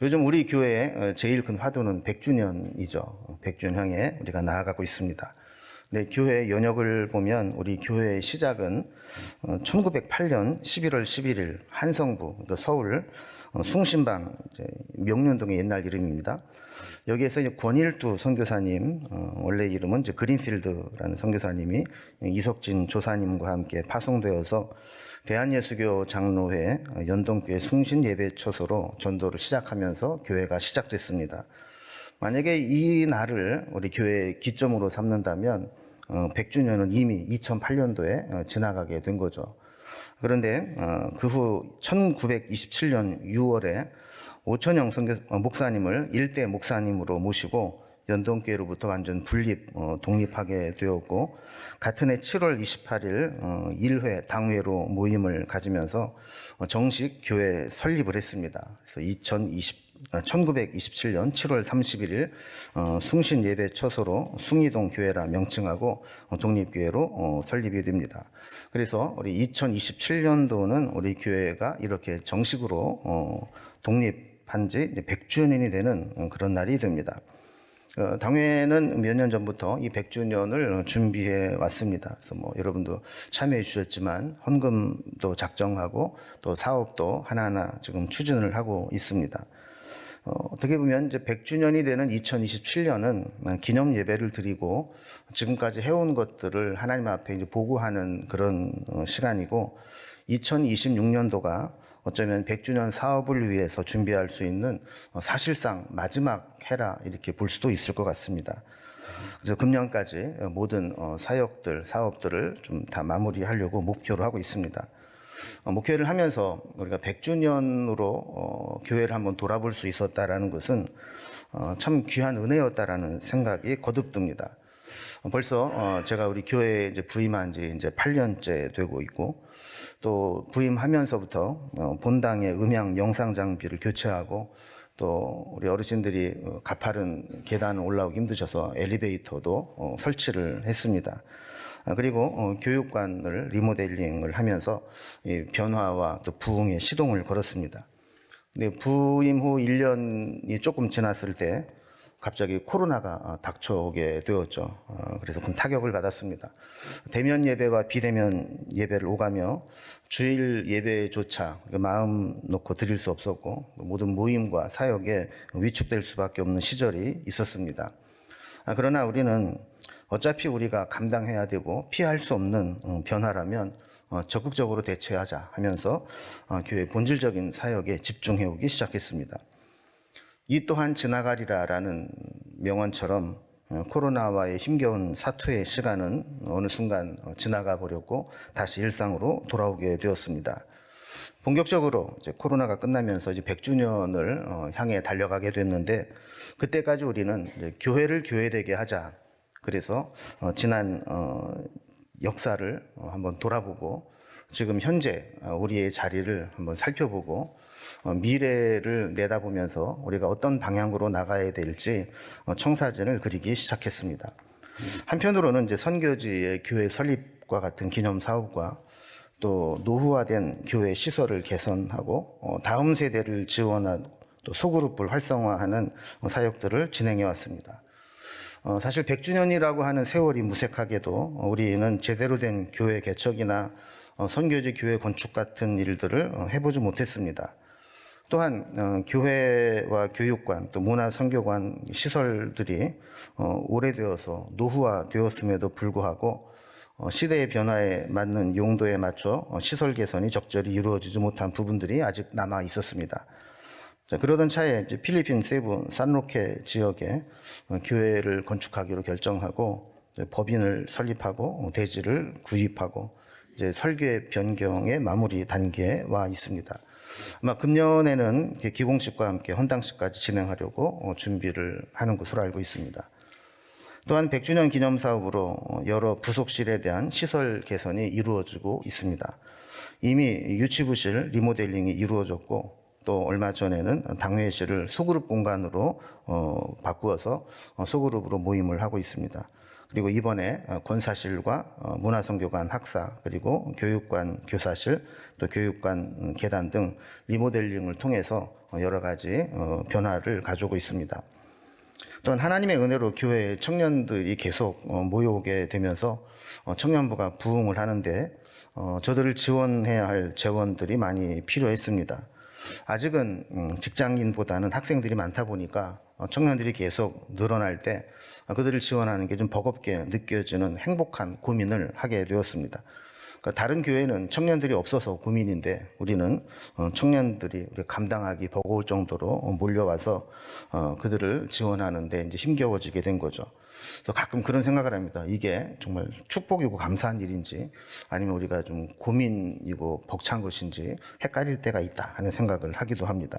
요즘 우리 교회의 제일 큰 화두는 100주년이죠. 100주년 향해 우리가 나아가고 있습니다. 네, 교회 연역을 보면 우리 교회의 시작은 1908년 11월 11일 한성부, 그러니까 서울 숭신방 명륜동의 옛날 이름입니다. 여기에서 이제 권일두 선교사님, 원래 이름은 이제 그린필드라는 선교사님이 이석진 조사님과 함께 파송되어서 대한예수교 장로회 연동교회 숭신 예배처소로 전도를 시작하면서 교회가 시작됐습니다. 만약에 이 날을 우리 교회의 기점으로 삼는다면 100주년은 이미 2008년도에 지나가게 된 거죠. 그런데 그 후 1927년 6월에 오천영 목사님을 일대 목사님으로 모시고 연동교회로부터 완전 독립하게 되었고, 같은 해 7월 28일 1회 당회로 모임을 가지면서 정식 교회 설립을 했습니다. 그래서 1927년 7월 31일 숭신 예배 처소로 숭이동 교회라 명칭하고 독립교회로 설립이 됩니다. 그래서 우리 2027년도는 우리 교회가 이렇게 정식으로 독립한 지 100주년이 되는 그런 날이 됩니다. 당회는 몇 년 전부터 이 100주년을 준비해 왔습니다. 그래서 여러분도 참여해 주셨지만 헌금도 작정하고 또 사업도 하나하나 지금 추진을 하고 있습니다. 어떻게 보면 이제 100주년이 되는 2027년은 기념 예배를 드리고 지금까지 해온 것들을 하나님 앞에 이제 보고하는 그런 시간이고, 2026년도가 어쩌면 100주년 사업을 위해서 준비할 수 있는 사실상 마지막 해라 이렇게 볼 수도 있을 것 같습니다. 그래서 금년까지 모든 사업들을 좀 다 마무리하려고 목표로 하고 있습니다. 목회를 하면서 우리가 100주년으로 교회를 한번 돌아볼 수 있었다라는 것은 참 귀한 은혜였다라는 생각이 거듭 듭니다. 벌써 제가 우리 교회에 이제 부임한 지 이제 8년째 되고 있고, 또 부임하면서부터 본당의 음향 영상 장비를 교체하고, 또 우리 어르신들이 가파른 계단을 올라오기 힘드셔서 엘리베이터도 설치를 했습니다. 그리고 교육관을 리모델링을 하면서 변화와 또 부흥의 시동을 걸었습니다. 근데 부임 후 1년이 조금 지났을 때 갑자기 코로나가 닥쳐오게 되었죠. 그래서 큰 타격을 받았습니다. 대면 예배와 비대면 예배를 오가며 주일 예배조차 마음 놓고 드릴 수 없었고, 모든 모임과 사역에 위축될 수밖에 없는 시절이 있었습니다. 그러나 우리는 어차피 우리가 감당해야 되고 피할 수 없는 변화라면 적극적으로 대처하자 하면서 교회 본질적인 사역에 집중해 오기 시작했습니다. 이 또한 지나가리라라는 명언처럼 코로나와의 힘겨운 사투의 시간은 어느 순간 지나가 버렸고 다시 일상으로 돌아오게 되었습니다. 본격적으로 이제 코로나가 끝나면서 이제 100주년을 향해 달려가게 됐는데, 그때까지 우리는 이제 교회를 교회되게 하자. 그래서 지난 역사를 한번 돌아보고 지금 현재 우리의 자리를 한번 살펴보고 미래를 내다보면서 우리가 어떤 방향으로 나가야 될지 청사진을 그리기 시작했습니다. 한편으로는 이제 선교지의 교회 설립과 같은 기념 사업과 또 노후화된 교회 시설을 개선하고 다음 세대를 지원하고 또 소그룹을 활성화하는 사역들을 진행해 왔습니다. 사실 100주년이라고 하는 세월이 무색하게도 우리는 제대로 된 교회 개척이나 선교지 교회 건축 같은 일들을 해보지 못했습니다. 또한 교회와 교육관 또 문화선교관 시설들이 오래되어서 노후화되었음에도 불구하고 시대의 변화에 맞는 용도에 맞춰 시설 개선이 적절히 이루어지지 못한 부분들이 아직 남아 있었습니다. 그러던 차에 이제 필리핀 세부 산로케 지역에 교회를 건축하기로 결정하고 법인을 설립하고 대지를 구입하고 이제 설계 변경의 마무리 단계에 와 있습니다. 아마 금년에는 기공식과 함께 헌당식까지 진행하려고 준비를 하는 것으로 알고 있습니다. 또한 100주년 기념 사업으로 여러 부속실에 대한 시설 개선이 이루어지고 있습니다. 이미 유치부실 리모델링이 이루어졌고, 또 얼마 전에는 당회실을 소그룹 공간으로 바꾸어서 소그룹으로 모임을 하고 있습니다. 그리고 이번에 권사실과 문화선교관 학사, 그리고 교육관 교사실, 또 교육관 계단 등 리모델링을 통해서 여러 가지 변화를 가져오고 있습니다. 또한 하나님의 은혜로 교회에 청년들이 계속 모여오게 되면서 청년부가 부흥을 하는데 저들을 지원해야 할 재원들이 많이 필요했습니다. 아직은 직장인보다는 학생들이 많다 보니까 청년들이 계속 늘어날 때 그들을 지원하는 게 좀 버겁게 느껴지는 행복한 고민을 하게 되었습니다. 그러니까 다른 교회는 청년들이 없어서 고민인데 우리는 청년들이 감당하기 버거울 정도로 몰려와서 그들을 지원하는데 이제 힘겨워지게 된 거죠. 그래서 가끔 그런 생각을 합니다. 이게 정말 축복이고 감사한 일인지 아니면 우리가 좀 고민이고 벅찬 것인지 헷갈릴 때가 있다 하는 생각을 하기도 합니다.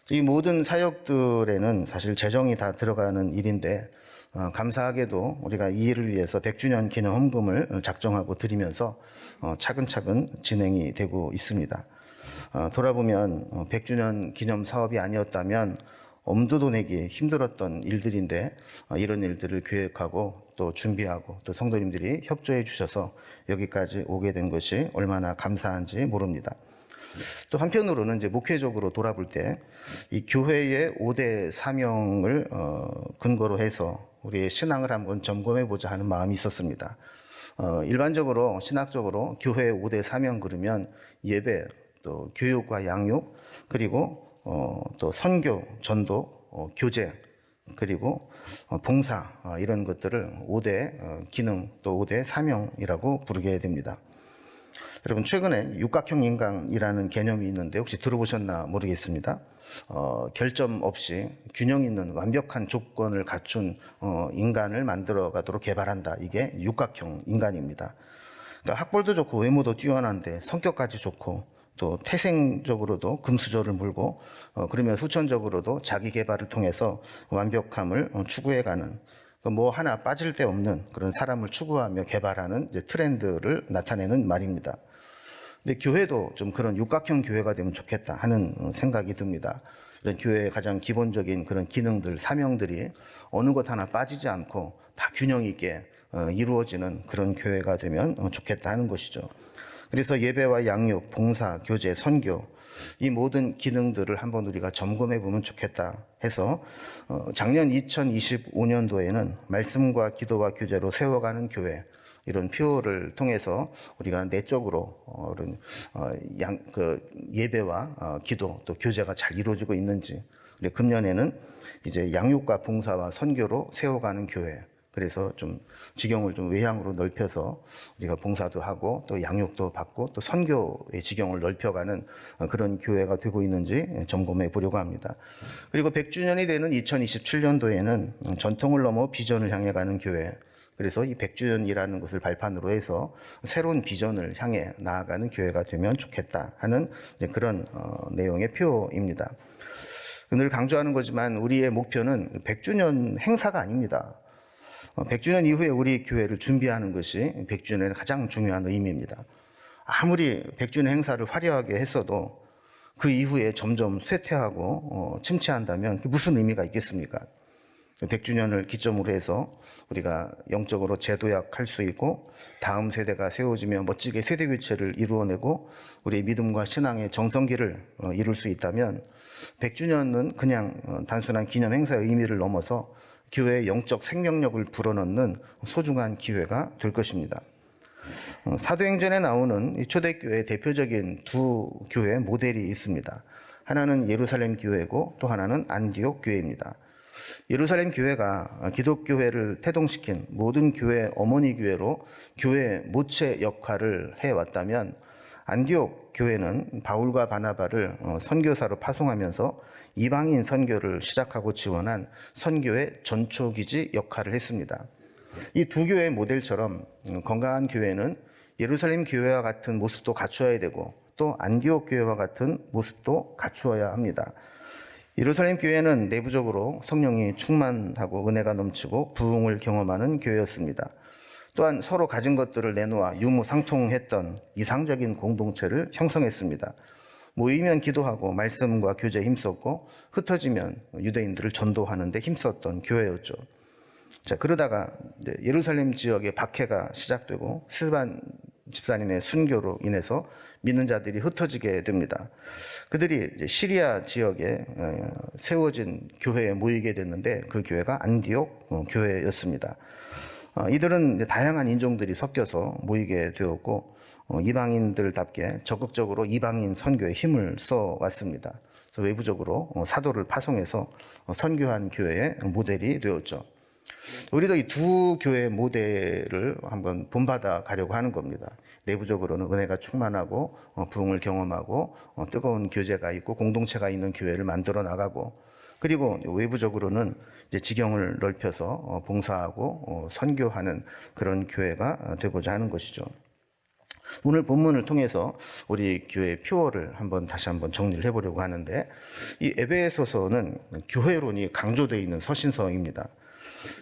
이 모든 사역들에는 사실 재정이 다 들어가는 일인데 감사하게도 우리가 이 일을 위해서 100주년 기념 헌금을 작정하고 드리면서 차근차근 진행이 되고 있습니다. 돌아보면 100주년 기념 사업이 아니었다면 엄두도 내기 힘들었던 일들인데 이런 일들을 계획하고 또 준비하고 또 성도님들이 협조해 주셔서 여기까지 오게 된 것이 얼마나 감사한지 모릅니다. 또 한편으로는 이제 목회적으로 돌아볼 때 이 교회의 5대 사명을 근거로 해서 우리의 신앙을 한번 점검해 보자 하는 마음이 있었습니다. 일반적으로 신학적으로 교회의 5대 사명 그러면 예배, 또 교육과 양육, 그리고 또 선교, 전도, 교제, 그리고 봉사 이런 것들을 5대 기능 또 5대 사명이라고 부르게 됩니다. 여러분 최근에 육각형 인간이라는 개념이 있는데 혹시 들어보셨나 모르겠습니다. 결점 없이 균형 있는 완벽한 조건을 갖춘 인간을 만들어 가도록 개발한다. 이게 육각형 인간입니다. 그러니까 학벌도 좋고 외모도 뛰어난데 성격까지 좋고 또 태생적으로도 금수저를 물고 그러면 후천적으로도 자기 개발을 통해서 완벽함을 추구해가는 뭐 하나 빠질 데 없는 그런 사람을 추구하며 개발하는 이제 트렌드를 나타내는 말입니다. 근데 교회도 좀 그런 육각형 교회가 되면 좋겠다 하는 생각이 듭니다. 이런 교회의 가장 기본적인 그런 기능들, 사명들이 어느 것 하나 빠지지 않고 다 균형 있게 이루어지는 그런 교회가 되면 좋겠다 하는 것이죠. 그래서 예배와 양육, 봉사, 교제, 선교 이 모든 기능들을 한번 우리가 점검해 보면 좋겠다 해서 작년 2025년도에는 말씀과 기도와 교제로 세워가는 교회 이런 표를 통해서 우리가 내적으로 예배와 기도 또 교제가 잘 이루어지고 있는지, 금년에는 이제 양육과 봉사와 선교로 세워가는 교회. 그래서 좀 지경을 좀 외향으로 넓혀서 우리가 봉사도 하고 또 양육도 받고 또 선교의 지경을 넓혀가는 그런 교회가 되고 있는지 점검해 보려고 합니다. 그리고 100주년이 되는 2027년도에는 전통을 넘어 비전을 향해 가는 교회. 그래서 이 100주년이라는 것을 발판으로 해서 새로운 비전을 향해 나아가는 교회가 되면 좋겠다 하는 그런 내용의 표입니다. 늘 강조하는 거지만 우리의 목표는 100주년 행사가 아닙니다. 100주년 이후에 우리 교회를 준비하는 것이 100주년의 가장 중요한 의미입니다. 아무리 100주년 행사를 화려하게 했어도 그 이후에 점점 쇠퇴하고 침체한다면 그게 무슨 의미가 있겠습니까? 100주년을 기점으로 해서 우리가 영적으로 재도약할 수 있고 다음 세대가 세워지며 멋지게 세대 교체를 이루어내고 우리의 믿음과 신앙의 정성기를 이룰 수 있다면 100주년은 그냥 단순한 기념 행사의 의미를 넘어서 교회의 영적 생명력을 불어넣는 소중한 기회가 될 것입니다. 사도행전에 나오는 초대교회의 대표적인 두 교회 모델이 있습니다. 하나는 예루살렘 교회고 또 하나는 안디옥 교회입니다. 예루살렘 교회가 기독교회를 태동시킨 모든 교회 어머니 교회로 교회 모체 역할을 해왔다면 안디옥 교회는 바울과 바나바를 선교사로 파송하면서 이방인 선교를 시작하고 지원한 선교의 전초기지 역할을 했습니다. 이 두 교회의 모델처럼 건강한 교회는 예루살렘 교회와 같은 모습도 갖추어야 되고 또 안디옥 교회와 같은 모습도 갖추어야 합니다. 예루살렘 교회는 내부적으로 성령이 충만하고 은혜가 넘치고 부흥을 경험하는 교회였습니다. 또한 서로 가진 것들을 내놓아 유무상통했던 이상적인 공동체를 형성했습니다. 모이면 기도하고 말씀과 교제에 힘썼고 흩어지면 유대인들을 전도하는 데 힘썼던 교회였죠. 자, 그러다가 이제 예루살렘 지역에 박해가 시작되고 스데반 집사님의 순교로 인해서 믿는 자들이 흩어지게 됩니다. 그들이 이제 시리아 지역에 세워진 교회에 모이게 됐는데 그 교회가 안디옥 교회였습니다. 이들은 이제 다양한 인종들이 섞여서 모이게 되었고 이방인들답게 적극적으로 이방인 선교에 힘을 써왔습니다. 그래서 외부적으로 사도를 파송해서 선교한 교회의 모델이 되었죠. 우리도 이 두 교회의 모델을 한번 본받아 가려고 하는 겁니다. 내부적으로는 은혜가 충만하고 부흥을 경험하고 뜨거운 교제가 있고 공동체가 있는 교회를 만들어 나가고, 그리고 외부적으로는 이제 지경을 넓혀서 봉사하고 선교하는 그런 교회가 되고자 하는 것이죠. 오늘 본문을 통해서 우리 교회 표어를 다시 한번 정리를 해보려고 하는데, 이 에베소서는 교회론이 강조되어 있는 서신서입니다.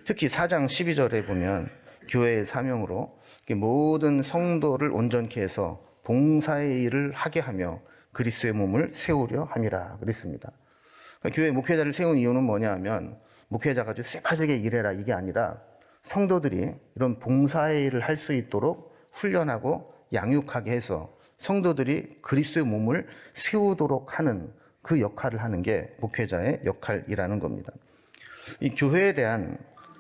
특히 4장 12절에 보면 교회의 사명으로 모든 성도를 온전케 해서 봉사의 일을 하게 하며 그리스도의 몸을 세우려 함이라 그랬습니다. 그러니까 교회 목회자를 세운 이유는 뭐냐 하면, 목회자가 아주 쎄빠지게 일해라 이게 아니라 성도들이 이런 봉사의 일을 할 수 있도록 훈련하고 양육하게 해서 성도들이 그리스도의 몸을 세우도록 하는 그 역할을 하는 게 목회자의 역할이라는 겁니다. 이 교회에 대한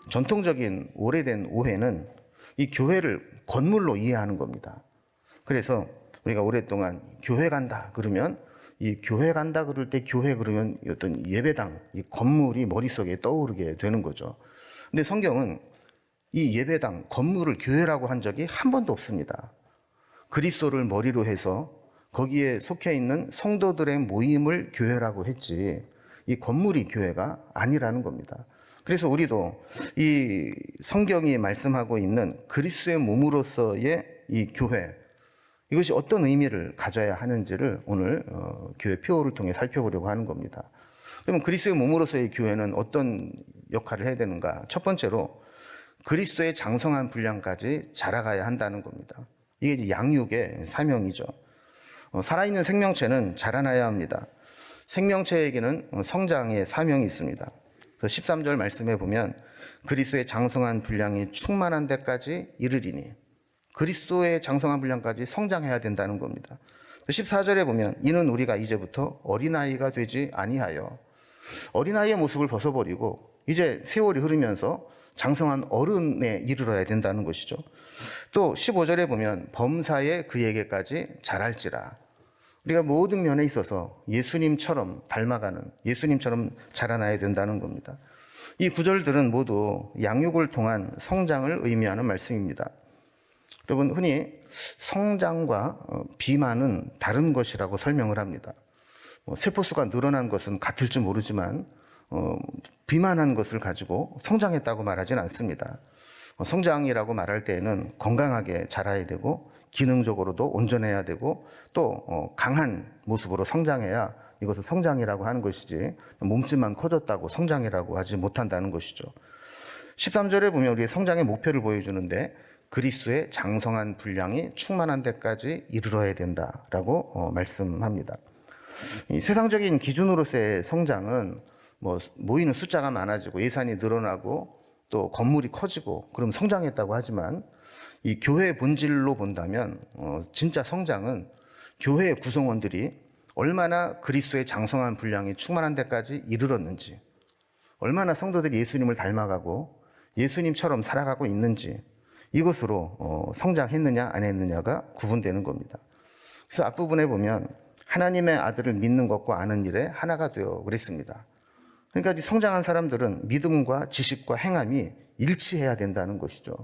전통적인 오래된 오해는 이 교회를 건물로 이해하는 겁니다. 그래서 우리가 오랫동안 교회 간다 그러면, 이 교회 간다 그럴 때 교회 그러면 어떤 예배당, 이 건물이 머릿속에 떠오르게 되는 거죠. 근데 성경은 이 예배당, 건물을 교회라고 한 적이 한 번도 없습니다. 그리스도를 머리로 해서 거기에 속해 있는 성도들의 모임을 교회라고 했지, 이 건물이 교회가 아니라는 겁니다. 그래서 우리도 이 성경이 말씀하고 있는 그리스도의 몸으로서의 이 교회, 이것이 어떤 의미를 가져야 하는지를 오늘 교회 표어를 통해 살펴보려고 하는 겁니다. 그러면 그리스도의 몸으로서의 교회는 어떤 역할을 해야 되는가? 첫 번째로 그리스도의 장성한 분량까지 자라가야 한다는 겁니다. 이게 이제 양육의 사명이죠. 살아있는 생명체는 자라나야 합니다. 생명체에게는 성장의 사명이 있습니다. 그래서 13절 말씀해 보면 그리스도의 장성한 분량이 충만한 데까지 이르리니, 그리스도의 장성한 분량까지 성장해야 된다는 겁니다. 14절에 보면 이는 우리가 이제부터 어린아이가 되지 아니하여, 어린아이의 모습을 벗어버리고 이제 세월이 흐르면서 장성한 어른에 이르러야 된다는 것이죠. 또 15절에 보면 범사에 그에게까지 자랄지라, 우리가 모든 면에 있어서 예수님처럼 닮아가는, 예수님처럼 자라나야 된다는 겁니다. 이 구절들은 모두 양육을 통한 성장을 의미하는 말씀입니다. 여러분, 흔히 성장과 비만은 다른 것이라고 설명을 합니다. 세포수가 늘어난 것은 같을지 모르지만 비만한 것을 가지고 성장했다고 말하진 않습니다. 성장이라고 말할 때에는 건강하게 자라야 되고 기능적으로도 온전해야 되고 또 강한 모습으로 성장해야 이것을 성장이라고 하는 것이지, 몸집만 커졌다고 성장이라고 하지 못한다는 것이죠. 13절에 보면 우리의 성장의 목표를 보여주는데 그리스도의 장성한 분량이 충만한 데까지 이르러야 된다라고 말씀합니다. 이 세상적인 기준으로서의 성장은 모이는 숫자가 많아지고 예산이 늘어나고 또 건물이 커지고 그럼 성장했다고 하지만, 이 교회의 본질로 본다면 진짜 성장은 교회의 구성원들이 얼마나 그리스도의 장성한 분량이 충만한 데까지 이르렀는지, 얼마나 성도들이 예수님을 닮아가고 예수님처럼 살아가고 있는지, 이것으로 성장했느냐 안 했느냐가 구분되는 겁니다. 그래서 앞부분에 보면 하나님의 아들을 믿는 것과 아는 일에 하나가 되어 그랬습니다. 그러니까 성장한 사람들은 믿음과 지식과 행함이 일치해야 된다는 것이죠.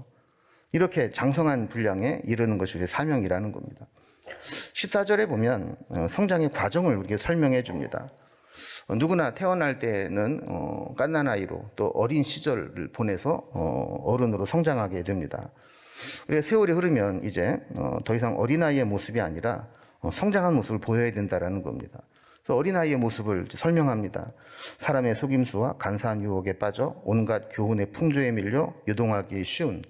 이렇게 장성한 분량에 이르는 것이 우리의 사명이라는 겁니다. 14절에 보면 성장의 과정을 우리에게 설명해 줍니다. 누구나 태어날 때는 갓난아이로 또 어린 시절을 보내서 어른으로 성장하게 됩니다. 우리가 세월이 흐르면 이제 더 이상 어린아이의 모습이 아니라 성장한 모습을 보여야 된다는 겁니다. 그래서 어린아이의 모습을 설명합니다. 사람의 속임수와 간사한 유혹에 빠져 온갖 교훈의 풍조에 밀려 유동하기 쉬운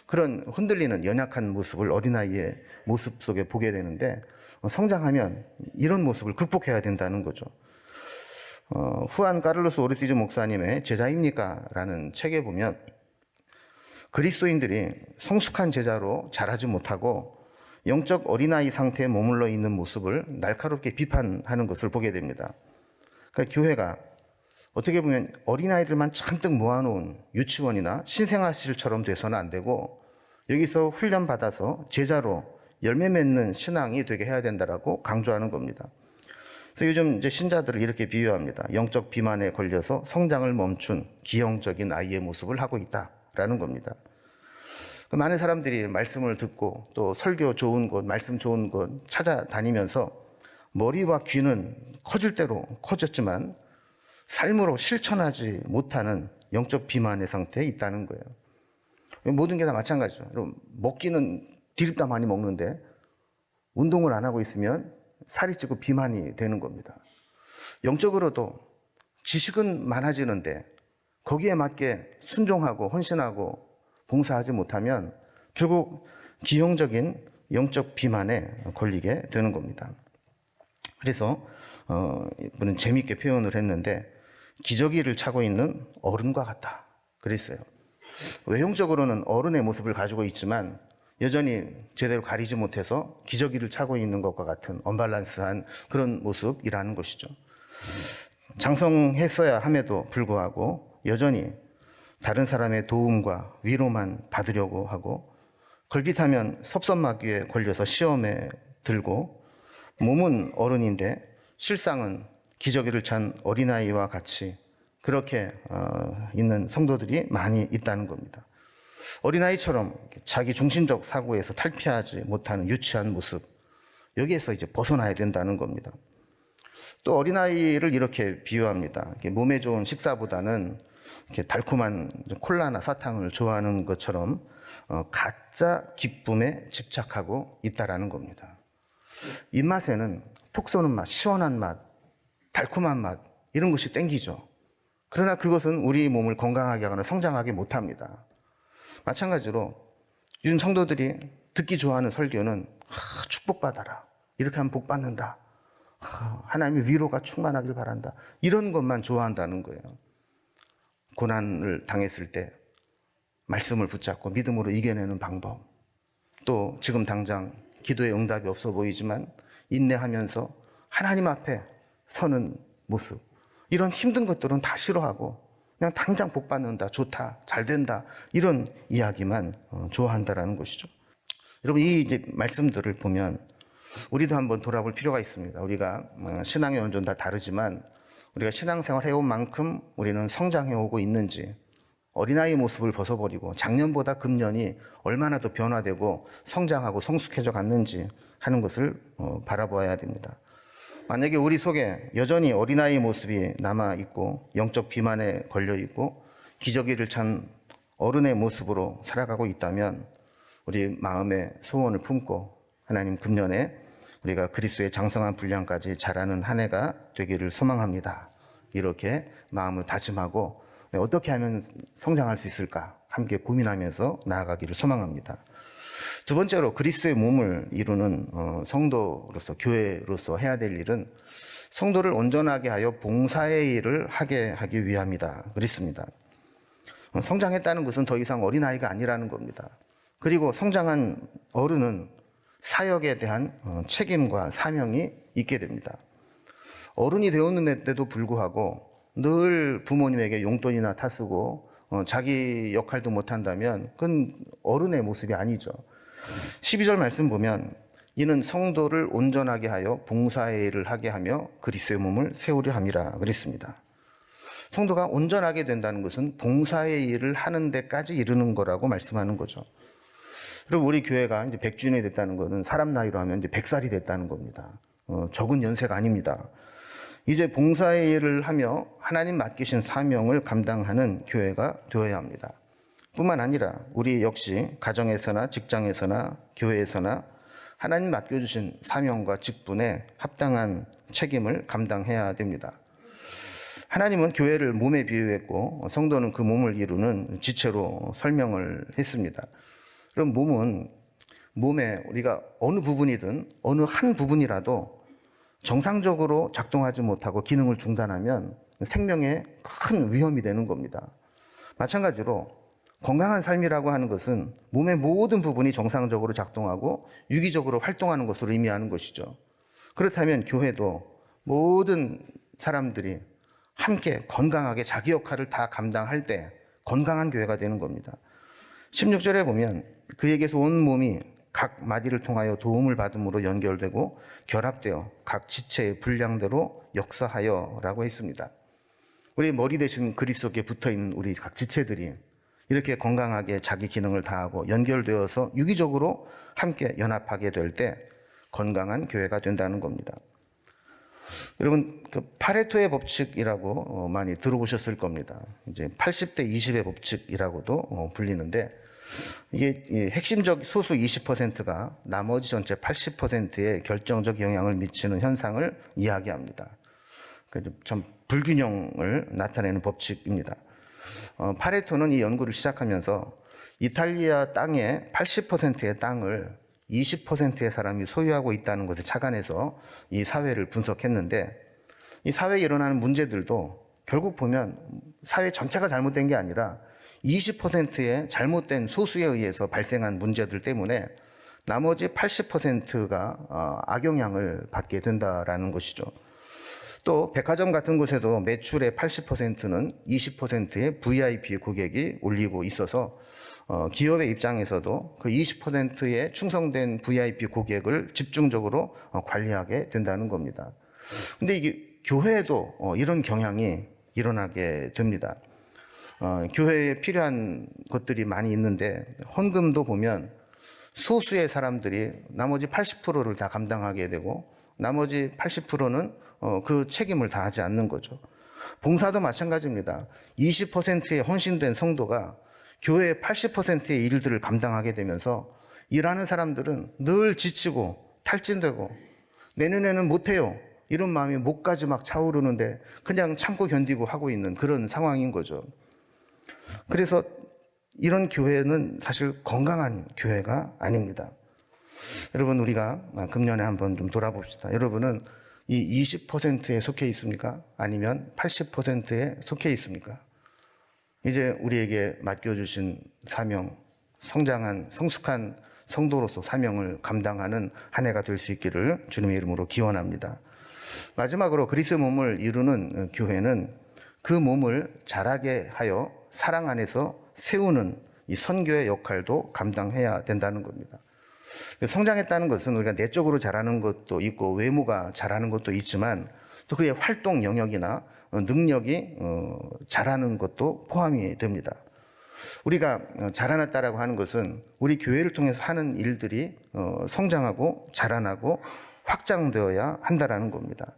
그런 흔들리는 연약한 모습을 어린아이의 모습 속에 보게 되는데, 성장하면 이런 모습을 극복해야 된다는 거죠. 후안 카를로스 오르티즈 목사님의 제자입니까? 라는 책에 보면 그리스도인들이 성숙한 제자로 자라지 못하고 영적 어린아이 상태에 머물러 있는 모습을 날카롭게 비판하는 것을 보게 됩니다. 그러니까 교회가 어떻게 보면 어린아이들만 잔뜩 모아놓은 유치원이나 신생아실처럼 돼서는 안 되고 여기서 훈련받아서 제자로 열매 맺는 신앙이 되게 해야 된다라고 강조하는 겁니다. 그래서 요즘 이제 신자들을 이렇게 비유합니다. 영적 비만에 걸려서 성장을 멈춘 기형적인 아이의 모습을 하고 있다라는 겁니다. 많은 사람들이 말씀을 듣고 또 설교 좋은 곳, 말씀 좋은 곳 찾아다니면서 머리와 귀는 커질 대로 커졌지만 삶으로 실천하지 못하는 영적 비만의 상태에 있다는 거예요. 모든 게 다 마찬가지죠. 먹기는 디립다 많이 먹는데 운동을 안 하고 있으면 살이 찌고 비만이 되는 겁니다. 영적으로도 지식은 많아지는데 거기에 맞게 순종하고 헌신하고 봉사하지 못하면 결국 기형적인 영적 비만에 걸리게 되는 겁니다. 그래서 이분은 재미있게 표현을 했는데 기저귀를 차고 있는 어른과 같다 그랬어요. 외형적으로는 어른의 모습을 가지고 있지만 여전히 제대로 가리지 못해서 기저귀를 차고 있는 것과 같은 언밸런스한 그런 모습이라는 것이죠. 장성했어야 함에도 불구하고 여전히 다른 사람의 도움과 위로만 받으려고 하고 걸핏하면 섭섭마귀에 걸려서 시험에 들고 몸은 어른인데 실상은 기저귀를 찬 어린아이와 같이 그렇게 있는 성도들이 많이 있다는 겁니다. 어린아이처럼 자기 중심적 사고에서 탈피하지 못하는 유치한 모습, 여기에서 이제 벗어나야 된다는 겁니다. 또 어린아이를 이렇게 비유합니다. 몸에 좋은 식사보다는 이렇게 달콤한 콜라나 사탕을 좋아하는 것처럼 가짜 기쁨에 집착하고 있다라는 겁니다. 입맛에는 톡 쏘는 맛, 시원한 맛, 달콤한 맛 이런 것이 땡기죠. 그러나 그것은 우리 몸을 건강하게 하거나 성장하게 못합니다. 마찬가지로 요즘 성도들이 듣기 좋아하는 설교는 축복받아라, 이렇게 하면 복받는다, 하나님의 위로가 충만하길 바란다, 이런 것만 좋아한다는 거예요. 고난을 당했을 때 말씀을 붙잡고 믿음으로 이겨내는 방법, 또 지금 당장 기도에 응답이 없어 보이지만 인내하면서 하나님 앞에 서는 모습, 이런 힘든 것들은 다 싫어하고 그냥 당장 복 받는다, 좋다, 잘 된다, 이런 이야기만 좋아한다라는 것이죠. 여러분, 이 이제 말씀들을 보면 우리도 한번 돌아볼 필요가 있습니다. 우리가 신앙의 원조는 다 다르지만 우리가 신앙생활 해온 만큼 우리는 성장해오고 있는지, 어린아이 모습을 벗어버리고 작년보다 금년이 얼마나 더 변화되고 성장하고 성숙해져 갔는지 하는 것을 바라보아야 됩니다. 만약에 우리 속에 여전히 어린아이 모습이 남아있고 영적 비만에 걸려있고 기저귀를 찬 어른의 모습으로 살아가고 있다면 우리 마음의 소원을 품고 하나님 금년에 우리가 그리스도의 장성한 분량까지 자라는 한 해가 되기를 소망합니다. 이렇게 마음을 다짐하고 어떻게 하면 성장할 수 있을까 함께 고민하면서 나아가기를 소망합니다. 두 번째로 그리스도의 몸을 이루는 성도로서, 교회로서 해야 될 일은 성도를 온전하게 하여 봉사의 일을 하게 하기 위함이다 그랬습니다. 성장했다는 것은 더 이상 어린아이가 아니라는 겁니다. 그리고 성장한 어른은 사역에 대한 책임과 사명이 있게 됩니다. 어른이 되었는데도 불구하고 늘 부모님에게 용돈이나 타쓰고 자기 역할도 못한다면 그건 어른의 모습이 아니죠. 12절 말씀 보면 이는 성도를 온전하게 하여 봉사의 일을 하게 하며 그리스도의 몸을 세우려 함이라 그랬습니다. 성도가 온전하게 된다는 것은 봉사의 일을 하는 데까지 이르는 거라고 말씀하는 거죠. 그리고 우리 교회가 이제 100주년이 됐다는 것은 사람 나이로 하면 이제 100살이 됐다는 겁니다. 적은 연세가 아닙니다. 이제 봉사의 일을 하며 하나님 맡기신 사명을 감당하는 교회가 되어야 합니다. 뿐만 아니라 우리 역시 가정에서나 직장에서나 교회에서나 하나님 맡겨주신 사명과 직분에 합당한 책임을 감당해야 됩니다. 하나님은 교회를 몸에 비유했고 성도는 그 몸을 이루는 지체로 설명을 했습니다. 그럼 몸은 몸에 우리가 어느 부분이든 어느 한 부분이라도 정상적으로 작동하지 못하고 기능을 중단하면 생명에 큰 위험이 되는 겁니다. 마찬가지로 건강한 삶이라고 하는 것은 몸의 모든 부분이 정상적으로 작동하고 유기적으로 활동하는 것을 의미하는 것이죠. 그렇다면 교회도 모든 사람들이 함께 건강하게 자기 역할을 다 감당할 때 건강한 교회가 되는 겁니다. 16절에 보면 그에게서 온 몸이 각 마디를 통하여 도움을 받음으로 연결되고 결합되어 각 지체의 분량대로 역사하여 라고 했습니다. 우리 머리 대신 그리스도께 붙어있는 우리 각 지체들이 이렇게 건강하게 자기 기능을 다하고 연결되어서 유기적으로 함께 연합하게 될 때 건강한 교회가 된다는 겁니다. 여러분, 그 파레토의 법칙이라고 많이 들어보셨을 겁니다. 이제 80대 20의 법칙이라고도 불리는데, 이게 핵심적 소수 20%가 나머지 전체 80%에 결정적 영향을 미치는 현상을 이야기합니다. 좀 불균형을 나타내는 법칙입니다. 파레토는 이 연구를 시작하면서 이탈리아 땅의 80%의 땅을 20%의 사람이 소유하고 있다는 것을 착안해서 이 사회를 분석했는데, 이 사회에 일어나는 문제들도 결국 보면 사회 전체가 잘못된 게 아니라 20%의 잘못된 소수에 의해서 발생한 문제들 때문에 나머지 80%가 악영향을 받게 된다라는 것이죠. 또 백화점 같은 곳에도 매출의 80%는 20%의 VIP 고객이 올리고 있어서 기업의 입장에서도 그 20%의 충성된 VIP 고객을 집중적으로 관리하게 된다는 겁니다. 근데 이게 교회에도 이런 경향이 일어나게 됩니다. 교회에 필요한 것들이 많이 있는데 헌금도 보면 소수의 사람들이 나머지 80%를 다 감당하게 되고 나머지 80%는 그 책임을 다하지 않는 거죠. 봉사도 마찬가지입니다. 20%의 헌신된 성도가 교회의 80%의 일들을 감당하게 되면서 일하는 사람들은 늘 지치고 탈진되고 내년에는 못해요, 이런 마음이 목까지 막 차오르는데 그냥 참고 견디고 하고 있는 그런 상황인 거죠. 그래서 이런 교회는 사실 건강한 교회가 아닙니다. 여러분, 우리가 금년에 한번 좀 돌아봅시다. 여러분은 이 20%에 속해 있습니까? 아니면 80%에 속해 있습니까? 이제 우리에게 맡겨주신 사명, 성장한 성숙한 성도로서 사명을 감당하는 한 해가 될 수 있기를 주님의 이름으로 기원합니다. 마지막으로 그리스도의 몸을 이루는 교회는 그 몸을 자라게 하여 사랑 안에서 세우는 이 선교의 역할도 감당해야 된다는 겁니다. 성장했다는 것은 우리가 내적으로 자라는 것도 있고 외모가 자라는 것도 있지만 또 그의 활동 영역이나 능력이 자라는 것도 포함이 됩니다. 우리가 자라났다라고 하는 것은 우리 교회를 통해서 하는 일들이 성장하고 자라나고 확장되어야 한다라는 겁니다.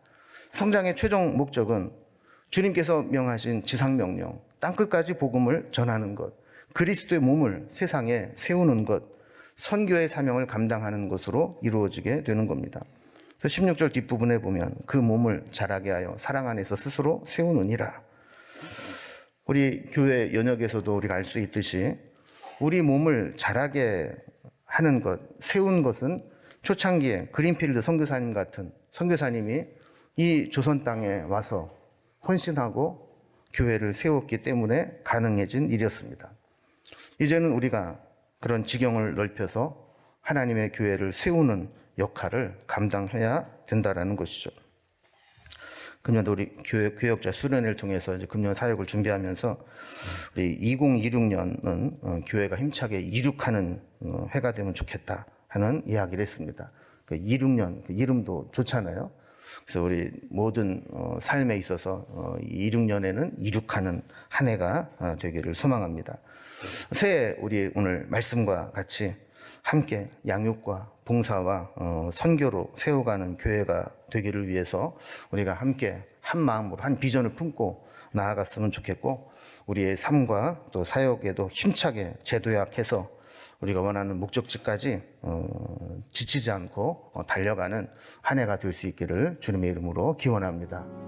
성장의 최종 목적은 주님께서 명하신 지상명령, 땅끝까지 복음을 전하는 것, 그리스도의 몸을 세상에 세우는 것, 선교의 사명을 감당하는 것으로 이루어지게 되는 겁니다. 그래서 16절 뒷부분에 보면 그 몸을 자라게 하여 사랑 안에서 스스로 세우느니라. 우리 교회 연역에서도 우리가 알 수 있듯이 우리 몸을 자라게 하는 것, 세운 것은 초창기에 그린필드 선교사님 같은 선교사님이 이 조선 땅에 와서 헌신하고 교회를 세웠기 때문에 가능해진 일이었습니다. 이제는 우리가 그런 지경을 넓혀서 하나님의 교회를 세우는 역할을 감당해야 된다라는 것이죠. 금년도 우리 교역자 수련회를 통해서 이제 금년 사역을 준비하면서 우리 2026년은 교회가 힘차게 이륙하는 해가 되면 좋겠다 하는 이야기를 했습니다. 그 26년 그 이름도 좋잖아요. 그래서 우리 모든 삶에 있어서 26년에는 이륙하는 한 해가 되기를 소망합니다. 새해 우리 오늘 말씀과 같이 함께 양육과 봉사와 선교로 세워가는 교회가 되기를 위해서 우리가 함께 한 마음으로 한 비전을 품고 나아갔으면 좋겠고, 우리의 삶과 또 사역에도 힘차게 재도약해서 우리가 원하는 목적지까지 지치지 않고 달려가는 한 해가 될 수 있기를 주님의 이름으로 기원합니다.